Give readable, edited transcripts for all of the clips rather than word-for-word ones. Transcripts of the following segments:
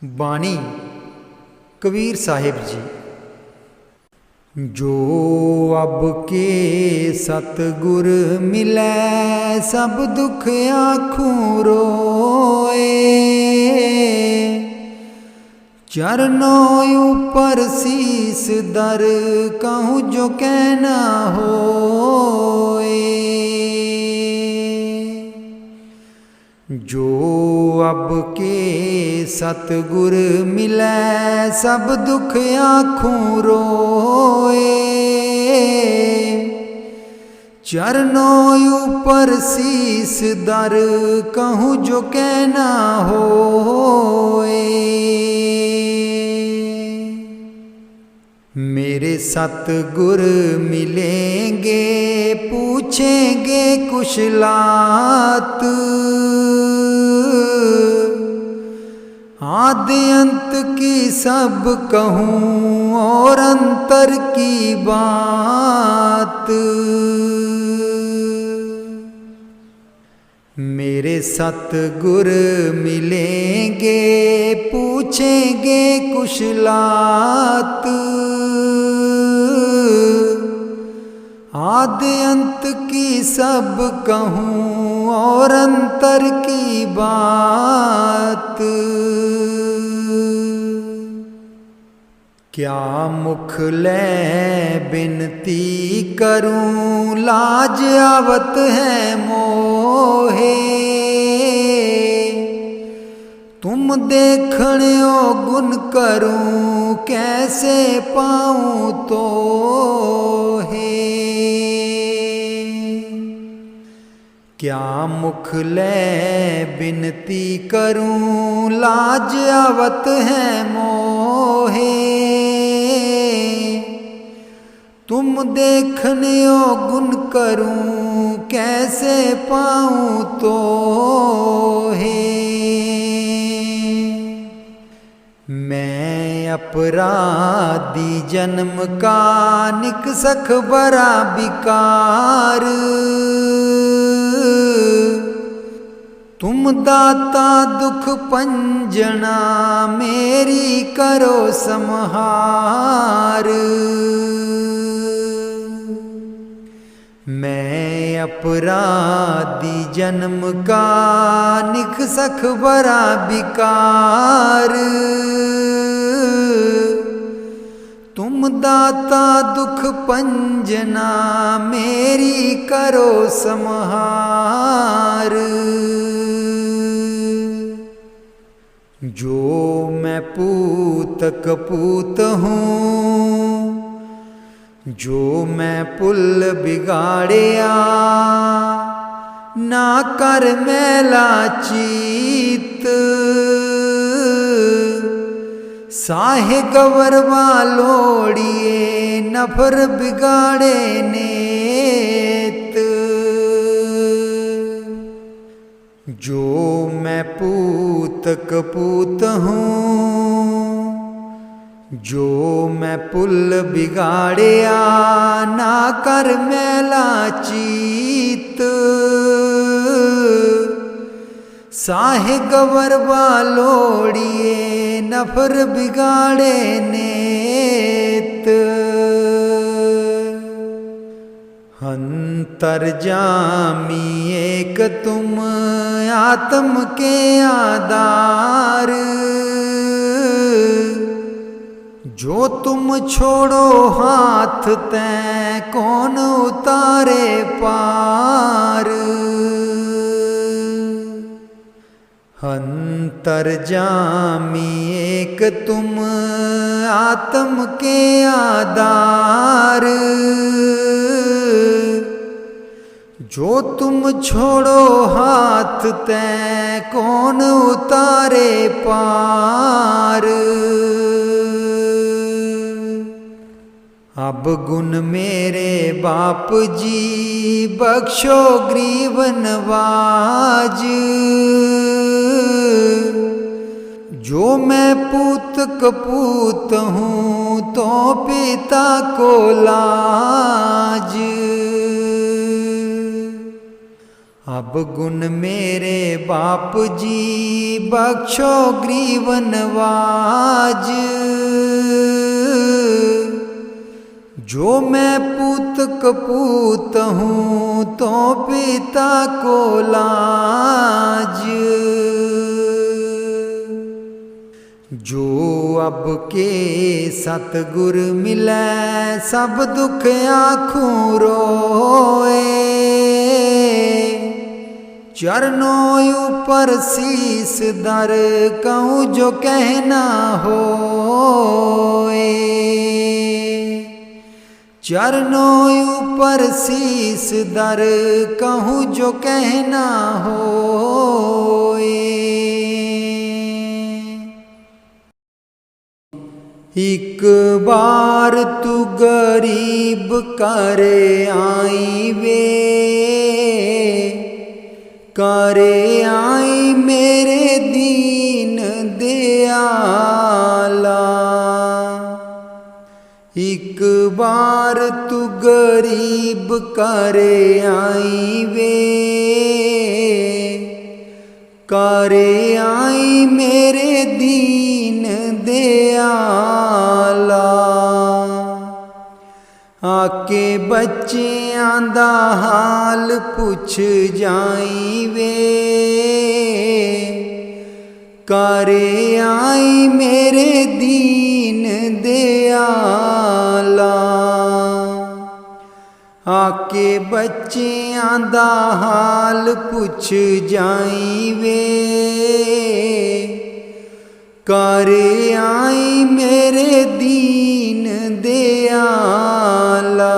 बाणी कबीर साहिब जी। जो अब के सतगुर मिलै सब दुख आँखों रोए, चरणों ऊपर शीस दर कहूँ जो कहना होए। जो अब के सतगुर मिलै सब दुख आँखों रोए, चरणों ऊपर शीस दर कहूँ जो कहना होए। मेरे सतगुर मिलेंगे पूछेंगे कुशलात, आदि अंत की सब कहूँ और अंतर की बात। मेरे सतगुर मिलेंगे पूछेंगे कुशलात, आदि अंत की सब कहूँ और अंतर की बात। क्या मुख ले बिनती करूं लाज आवत है मोहे, तुम देखणो गुण करूं कैसे पाऊं तो है। क्या मुख ले बिनती करूं लाज आवत है मोहे, तुम देखणो गुण करूं कैसे पाऊं तो है। मैं अपराधी जन्म का निकसख बरा बिकार, तुम दाता दुख पंजना मेरी करो समहार। मैं अपराधी जन्म का निकसख बरा बिकार, तुम दाता दुख पंजना मेरी करो समहार। जो मैं पूत कपूत हूँ, जो मैं पुल बिगाड़िया ना कर मैला चीत, साहे गवरवा लोड़िए नफर बिगाड़े नेत। जो मैं पूत कपूत हूँ, जो मैं पुल बिगाड़िया ना कर मैला चीत, साहे गवरवा लोड़िए नफर बिगाड़े नेत। अंतर्जामी एक तुम आत्म के आधार, जो तुम छोड़ो हाथ तैं कौन उतारे पार। अंतर्जामी एक तुम आत्म के आधार, जो तुम छोड़ो हाथ तैं कौन उतारे पार। अब गुण मेरे बाप जी बख्शो ग्रीव नवाज, जो मैं पूत कपूत हूँ तो पिता को लाज। अब गुण मेरे बाप जी बख्शो ग्रीव नवाज। जो मैं पूत कपूत हूँ तो पिता को लाज। जो अब के सतगुर मिलै सब दुख आँखों रोए। चरणों ऊपर शीस दर कहूँ जो कहना होए। चरणों ऊपर शीस दर कहूँ जो कहना होए। एक बार तू गरीब करे आई वे। करे आई मेरे दीन दयाला। एक बार तू गरीब करे आई वे। करे आई मेरे दीन दयाला। आके बच्चियां दा हाल पुछ जाई वे। करे आई मेरे दीन दयाला। आके बच्चियां दा हाल पुछ जाई वे। करे आई मेरे दीन दयाला।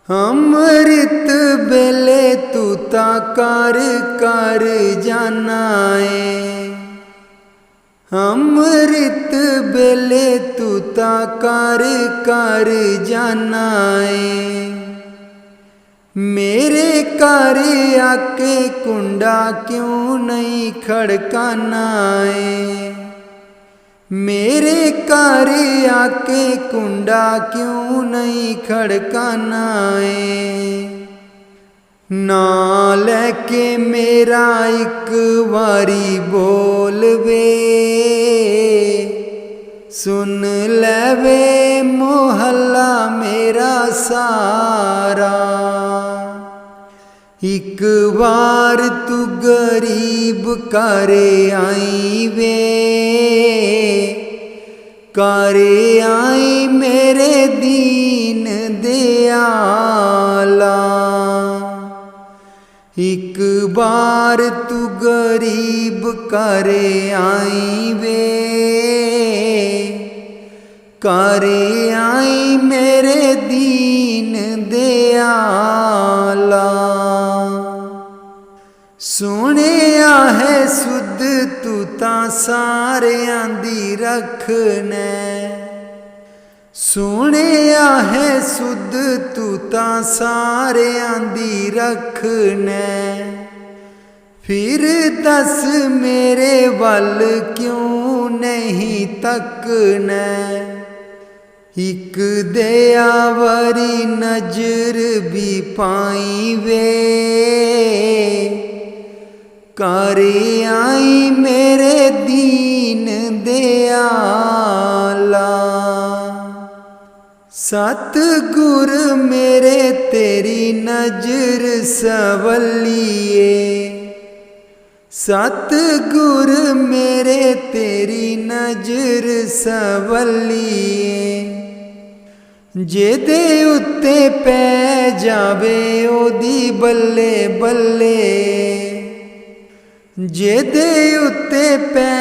अमृत बेले तू ता कर कर जाना है। अमृत बेले तू ता कर कर जाना है। मेरे घर आके कुंडा क्यों नहीं खड़काना है। मेरे घर आके कुंडा क्यों नहीं खड़काना है। ना लेके मेरा एक बारी बोल वे। सुन लेवे मोहल्ला मेरा सारा। एक बार तू गरीब करे आई वे। करे आई मेरे दीन दयाला। एक बार तू गरीब करे आई वे। करे आई मेरे दीन दयाला। सुनिया है सुध तू ता सारियां दी रखने। सुनिया है सुध तू ता सारियां दी रखने। फिर दस मेरे वल क्यों नहीं तकने। एक दयावरी नजर भी पाई वे। करे आई मेरे दीन दयाला। सतगुर मेरे तेरी नजर सवलिए। सतगुर मेरे तेरी नजर सवलिए। जेदे उत्ते पै जावे ओदी बल्ले बल्ले। जेदे उत्ते पै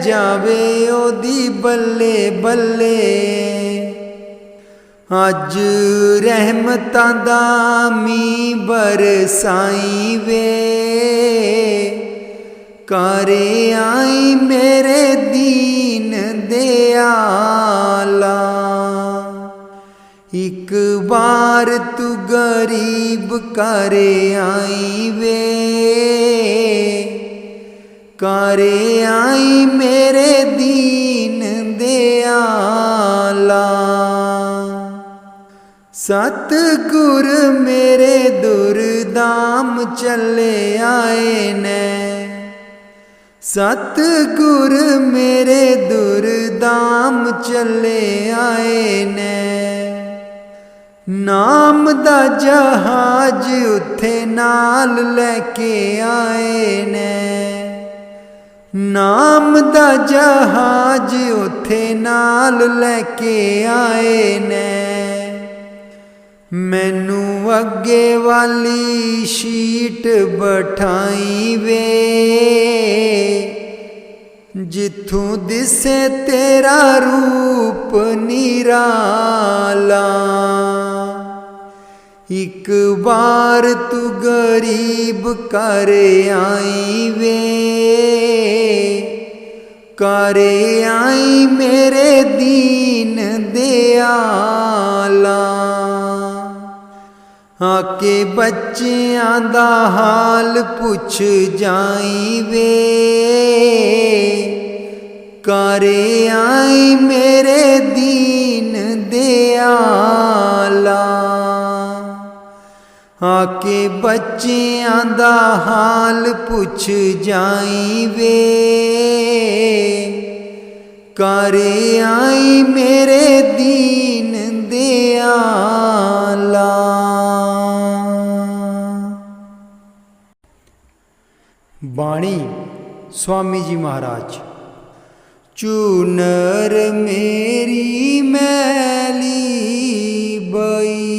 जावे ओदी बल्ले बल्ले। अज रहमतां दा मींह बरसाई वे। करे आई मेरे दीन दयाला। एक बार तू गरीब करे आई वे। करे आई मेरे दीन दयाला। सतगुर मेरे दुर्द धाम चले आए ने। सतगुर मेरे दुरधाम चले आए ने। नाम दा जहाज उथे नाल लेके आए ने। नाम दा जहाज उथे नाल लेके आए ने। मैनू अगे वाली शीट बठाई वे, जिथों दिसे तेरा रूप निराला। एक बार तू गरीब कर आई वे, करे आई मेरे दीन दयाला। आके बच्चियां दा हाल पुछ जाई वे, करे आई मेरे दीन दयाला। आके बच्चियां दा हाल पुछ जाई वे, करे आई मेरे दीन दयाला। बाणी स्वामी जी महाराज। चूनर मेरी मैली बई,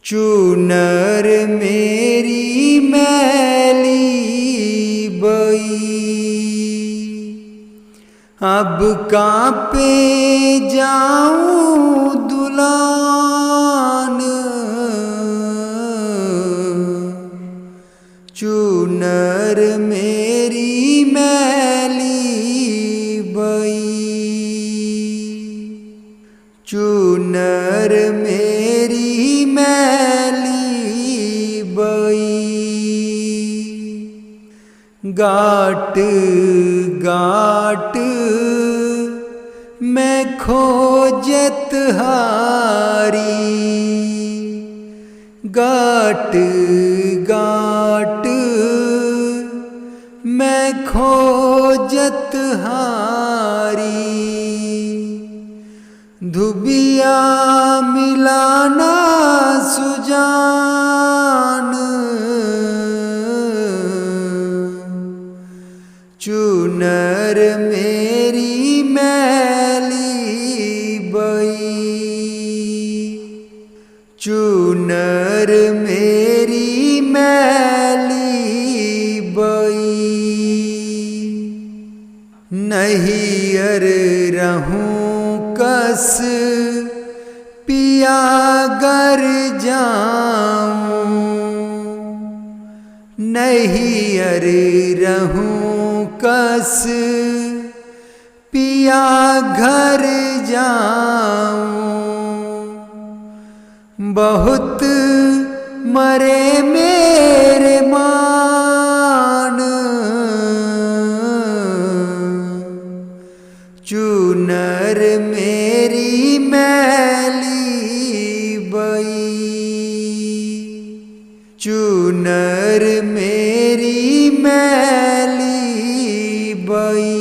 चूनर मेरी मैली बई। अब कांपे जाऊं दुलान, चूनर मेरी मैली बई। चूनर मेरी मैली बई। गाट गाट मैं खोजत हारी, गाट गाट मैं खोजत हारी। धुबिया मिलाना सुजान, चूनर मेरी मैली बई। चूनर मेरी मैली बई। नहीं अर रहूं कस पिया गर जाऊं, नहीं अर रहूं कस पिया घर जाऊं। बहुत मरे मेरे मान, चूनर मेरी मैली बई। चूनर मेरी मैली बई।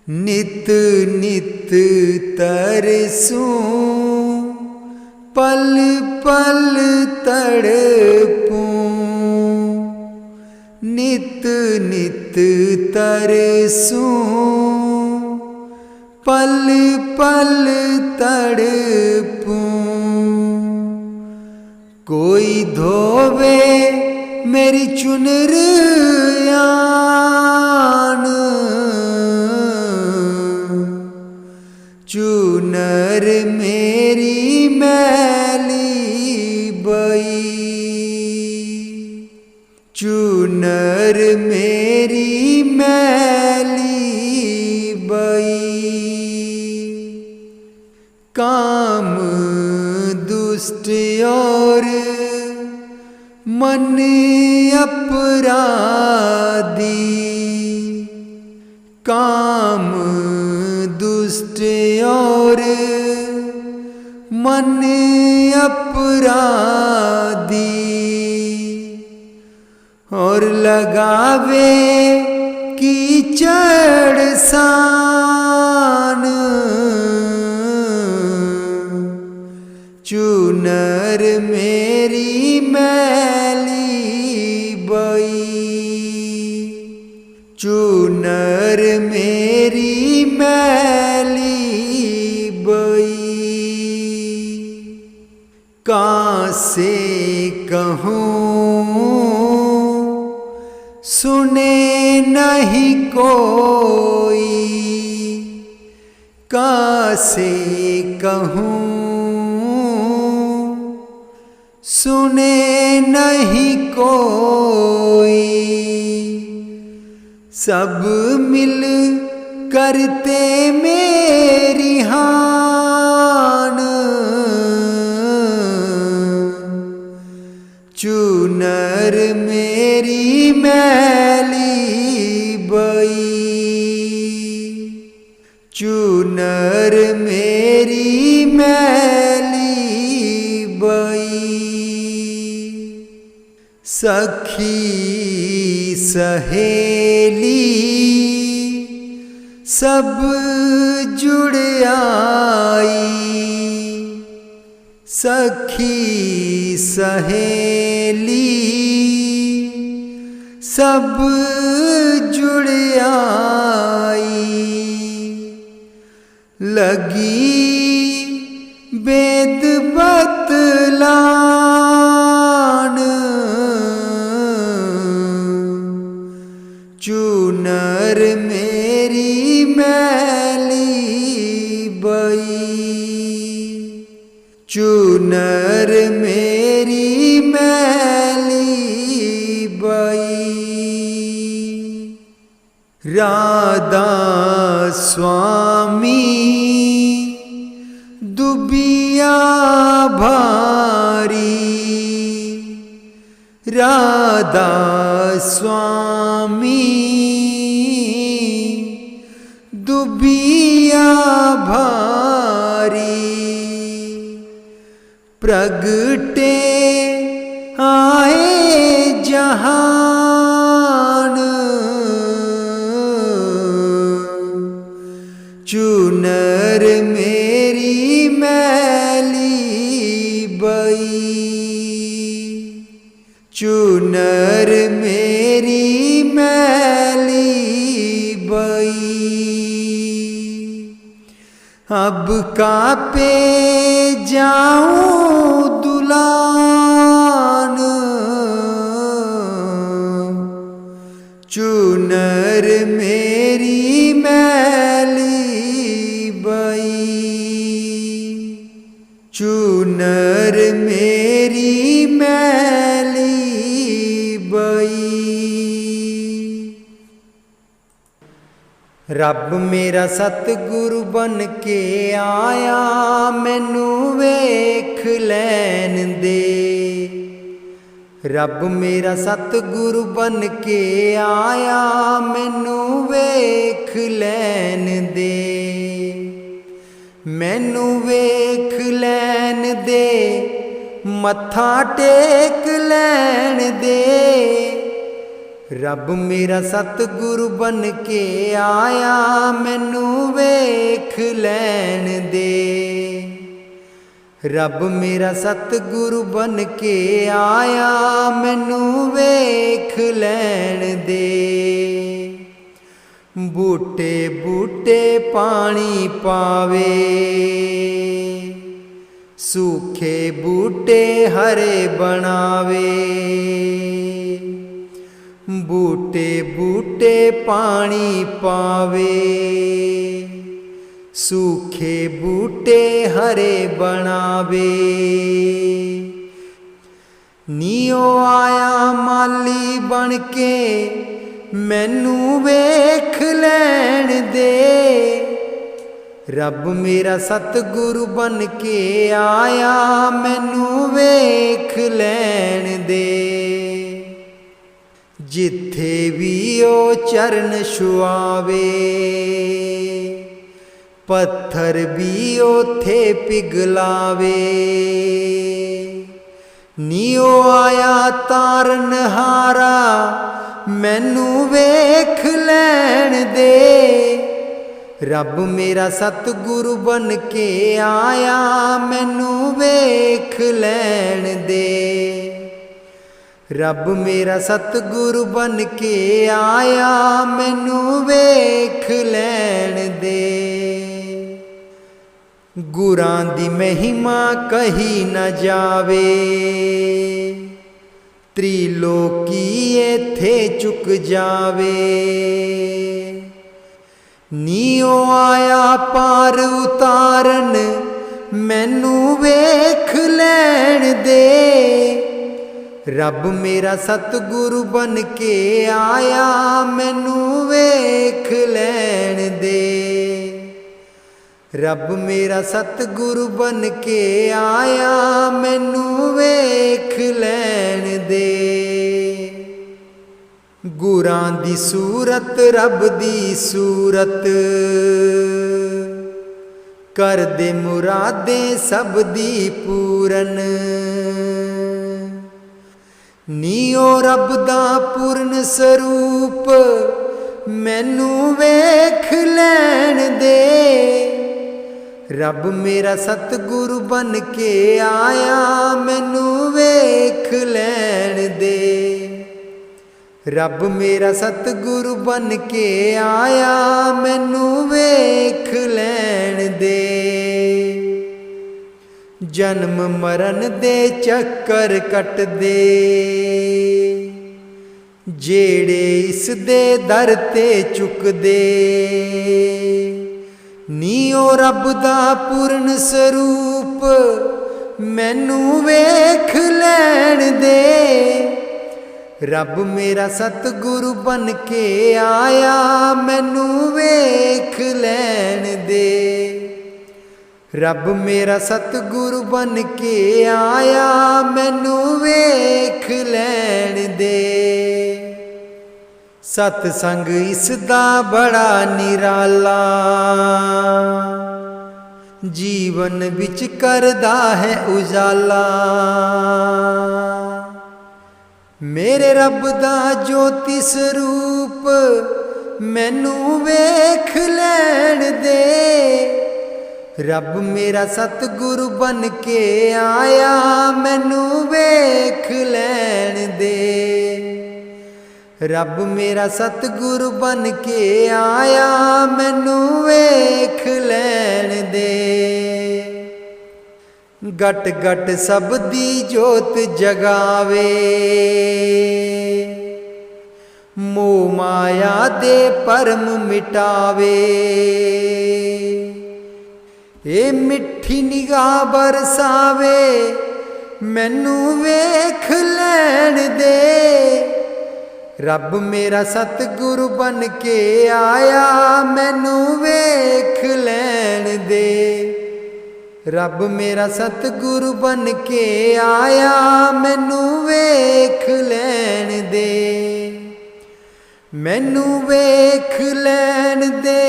नित नित तरसूं पल पल तड़पूं, नित नित तरसूं पल पल तड़पूं। कोई धोवे मेरी चुनर यान, चूनर मेरी मैली बई। चूनर मेरी मैली बई। काम दुष्ट और मन अपराधी, काम दुष्ट और मन अपराधी और लगावे कीचड़ सान। चूनर मेरी मैली बई, चूनर मेरी मैली बई। कहाँ से कहूँ सुने नहीं कोई, कहाँ से कहूँ सुने नहीं कोई। सब मिल करते मेरी हान। चूनर मेरी मैली बई, चूनर मेरी मैली बई। सखी सहेली सब जुड़ आई, सखी सहेली सब जुड़ आई। लगी वेद बतलान। चूनर मेरी मैली बई, चूनर मेरी मैली बई। राधा स्वामी दुबिया भारी, राधा स्वामी दुबिया भारी। प्रगटे आए जहान। चूनर मेरी मैली बई, चूनर मेरी मैली बई। अब कापे जाऊं दुलान। चूनर मेरी मैली बई, चूनर मेरी मैली बई। रब मेरा सतगुरु बन के आया, मैनू वेख लैन दे। रब मेरा सतगुरु बन के आया, मैनू वेख लैन दे। मैनू वेख लैन दे, मत्था टेक लैन दे। रब मेरा सतगुरु बन के आया, मैनू वेख लैन दे। रब मेरा सतगुरु बन के आया, मैनू वेख लैन दे। बूटे बूटे पानी पावे, सूखे बूटे हरे बनावे। बूटे बूटे पानी पावे, सूखे बूटे हरे बनावे। नियो आया माली बन के, मैनू वेख लैन दे। रब मेरा सतगुरु बन के आया, मैनू वेख लैन दे। जिथे भी ओ चरण छुआवे, पत्थर भी ओथे पिघलावे। नीओ आया तारन हारा मैनू वेख लैण दे। रब मेरा सतगुरु बन के आया मैनू वेख लैण दे। रब मेरा सतगुरु बन के आया मैनू वेख लैण दे। गुरां दी महिमा कही न जावे, त्रिलोकी इत्थे चुक जावे। नीओ आया पार उतारन मैनू वेख लैण दे। रब मेरा सतगुरु बन के आया मैनू वेख लैण दे। रब मेरा सतगुरु बन के आया मैनू वेख लैण दे। गुरां दी सूरत रब दी सूरत, कर दे मुरादें सब दी पूरन। नीओ रब दा पूर्ण स्वरूप मैनू वेख लैण दे। रब मेरा सतगुरु बन के आया मैनू वेख लैण दे। रब मेरा सतगुरु बन के आया मैनू वेख लैण दे। जन्म मरण दे चक्कर कट दे, जेड़े इस दे दर ते चुक दे। नीओ रब दा पूर्ण स्वरूप मैनू वेख लैण दे। रब मेरा सतगुरु बन के आया मैनू वेख लैण दे। रब मेरा सतगुरु बन के आया मैनू वेख लैण दे। सतसंग इसदा बड़ा निराला, जीवन विच करदा है उजाला। मेरे रब दा ज्योति स्वरूप मैनू वेख लैण दे। रब मेरा सतगुरु बन के आया मैनू वेख लैण दे। रब मेरा सतगुरु बन के आया मैनू वेख लैण दे। गट गट सब दी जोत जगावे, मोह माया दे परम मिटावे। ए मिठी निगाह बरसावे मैनू वेख लैण दे। रब मेरा सतगुरु बन के आया मैनू वेख लैण दे। रब मेरा सतगुरु बन के आया मैनू वेख लैण दे। मैनू वेख लैण दे,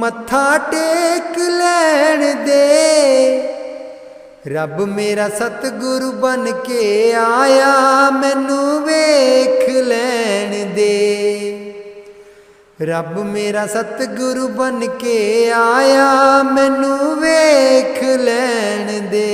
मत्था टेक लैण दे। रब मेरा सतगुरु बन के आया मैनू वेख लैण दे। रब मेरा सतगुरु बन के आया मैनू वेख लैण दे।